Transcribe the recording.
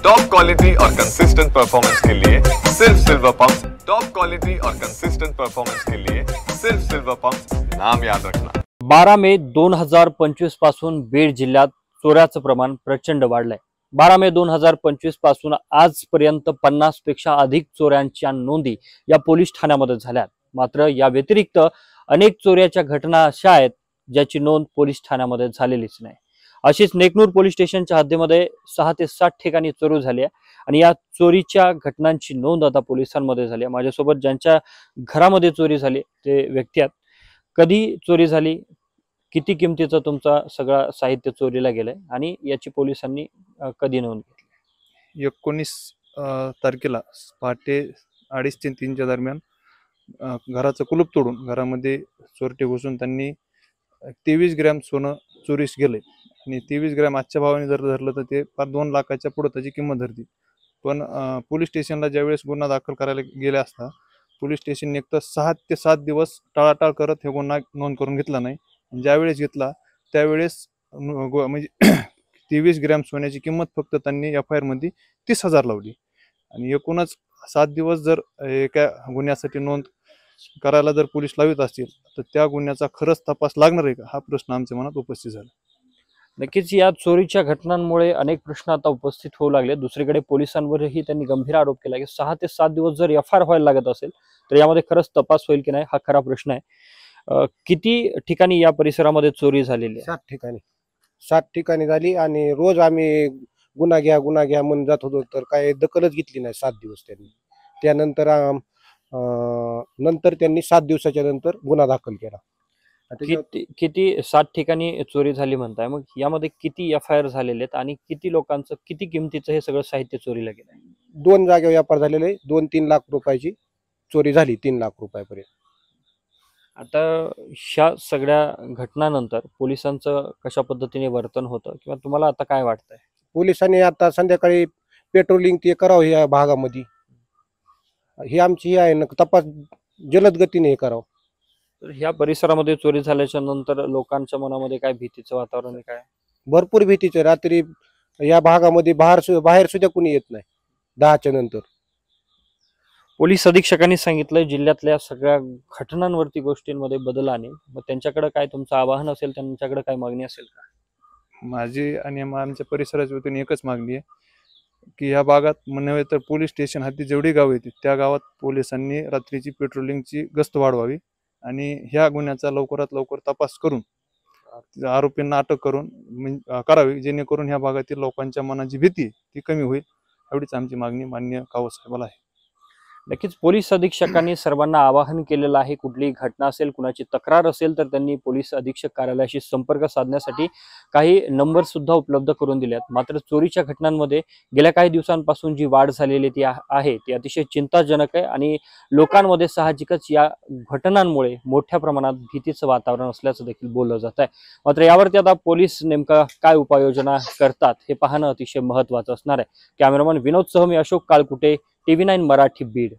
Top quality और consistent performance के लिए सिर्फ सिल्वर पंप्स। टॉप क्वालिटी और कंसिस्टेंट परफॉर्मेंस के लिए सिर्फ सिल्वर पंप्स, नाम याद रखना। 12 मे 2025 पासून बीड जिल्ह्यात चोऱ्याचं प्रमाण प्रचंड वाढलंय। 12 मे 2025 पासून आजपर्यंत 50 पेक्षा अधिक चोऱ्यांच्या नोंदी या पोलीस ठाण्यामध्ये झाल्यात। मात्र या व्यतिरिक्त अनेक चोऱ्याच्या घटना अशा आहेत ज्याची नोंद पोलीस ठाण्यामध्ये झालेलीच नाही। अशीच नेकनूर पोलीस स्टेशनच्या हद्दीमध्ये 6 ते 7 ठिकाणी चोरी झाली आहे आणि या चोरीच्या घटनांची नोंद आता पोलिसांमध्ये झाली आहे। माझ्यासोबत ज्यांच्या घरामध्ये चोरी झाली ते व्यक्ती आहेत। कधी चोरी झाली, किती किमतीचं तुमचा सगळा साहित्य चोरीला गेलंय आणि याची पोलिसांनी कधी नोंद घेतली? 19 तारखेला पहाटे 2:30 ते 3च्या दरम्यान घराचं कुलूप तोडून घरामध्ये चोरटे घुसून त्यांनी 23 ग्रॅम सोनं चोरीस गेले आणि 23 ग्रॅम आजच्या भावाने जर धरलं तर ते 2 लाखाच्या पुढे त्याची किंमत धरती। पण पोलीस स्टेशनला ज्यावेळेस गुन्हा दाखल करायला गेले असता पोलीस स्टेशनने एक तर 6 ते 7 दिवस टाळाटाळ करत हे गुन्हा नोंद करून घेतला नाही। ज्यावेळेस घेतला त्यावेळेस म्हणजे 23 ग्रॅम सोन्याची किंमत फक्त त्यांनी FIR मध्ये 30,000 लावली आणि एकूणच 7 दिवस जर एका गुन्ह्यासाठी नोंद करायला जर पोलीस लावित असतील तर त्या गुन्ह्याचा खरंच तपास लागणार आहे का, हा प्रश्न आमच्या मनात उपस्थित झाला। नक्कीच या चोरीच्या घटनांमुळे अनेक प्रश्न आता उपस्थित होऊ लागले। दुसरीकडे पोलिसांवरही त्यांनी गंभीर आरोप केला की 6 ते 7 दिवस जर FIR व्हायला लागत असेल तर यामध्ये खरंच तपास होईल की नाही हा खरा प्रश्न आहे। किती ठिकाणी या परिसरामध्ये चोरी झालेली आहे? 7 ठिकाणी झाली आणि रोज आम्ही गुन्हा घ्या म्हणून जात होतो तर काय दखलच घेतली नाही 7 दिवस त्यांनी। त्यानंतर नंतर त्यांनी 7 दिवसाच्या नंतर गुन्हा दाखल केला। किती 7 ठिकाणी चोरी झाली म्हणताय, मग यामध्ये किती FIR झालेले आहेत आणि किती लोकांचं किती किमतीचं हे सगळं साहित्य चोरीला गेलंय? 2 जागेवर व्यापार झालेले 2-3 लाख रुपयाची चोरी झाली, 3 लाख रुपयापर्यंत। आता ह्या सगळ्या घटनांनंतर पोलिसांचं कशा पद्धतीने वर्तन होतं किंवा तुम्हाला आता काय वाटतंय? पोलिसांनी आता संध्याकाळी पेट्रोलिंग ते करावं या भागामध्ये, ही आमची आहे ना तपास जलद गतीने हे करावं। तर ह्या परिसरामध्ये चोरी झाल्याच्या नंतर लोकांच्या मनामध्ये काय भीतीचं वातावरण आहे? काय भरपूर भीतीचं, रात्री या भागामध्ये बाहेर सुद्धा कोणी येत नाही 10च्या नंतर। पोलीस अधीक्षकांनी सांगितलंय जिल्ह्यातल्या सगळ्या घटनांवरती गोष्टींमध्ये बदल आणेल। मग त्यांच्याकडे काय तुमचं आवाहन असेल, त्यांच्याकडे काय मागणी असेल का? माझी आणि आमच्या परिसराच्या वतीने एकच मागणी आहे की या भागात नव्हे तर पोलीस स्टेशन हद्दी जेवढी गाव येते त्या गावात पोलिसांनी रात्रीची पेट्रोलिंगची गस्त वाढवावी आणि ह्या गुन्ह्याचा लवकरात लवकर तपास करून आरोपींना अटक करून करावी, जेणेकरून ह्या भागातील लोकांच्या मनाची भीती ती कमी होईल। एवढीच आमची मागणी माननीय कावत साहेबाला आहे। नक्कीच पोलीस अधीक्षकांनी सर्वांना आवाहन केलेलं आहे, कुठलीही घटना असेल, कुणाची तक्रार असेल तर त्यांनी पोलीस अधीक्षक कार्यालयाशी संपर्क साधण्यासाठी काही नंबर सुद्धा उपलब्ध करून दिलेत। मात्र चोरीच्या घटनांमध्ये गेल्या काही दिवसांपासून जी वाढ झालेली ती आहे ती अतिशय चिंताजनक आहे आणि लोकांमध्ये साहजिकच या घटनांमुळे मोठ्या प्रमाणात भीतीचं वातावरण असल्याचं देखील बोललं जात आहे। मात्र यावरती आता पोलीस नेमका काय उपाययोजना करतात हे पाहणं अतिशय महत्त्वाचं असणार आहे। कॅमेरामन विनोद सह मी अशोक काळकुटे, TV9 मराठी, बीड।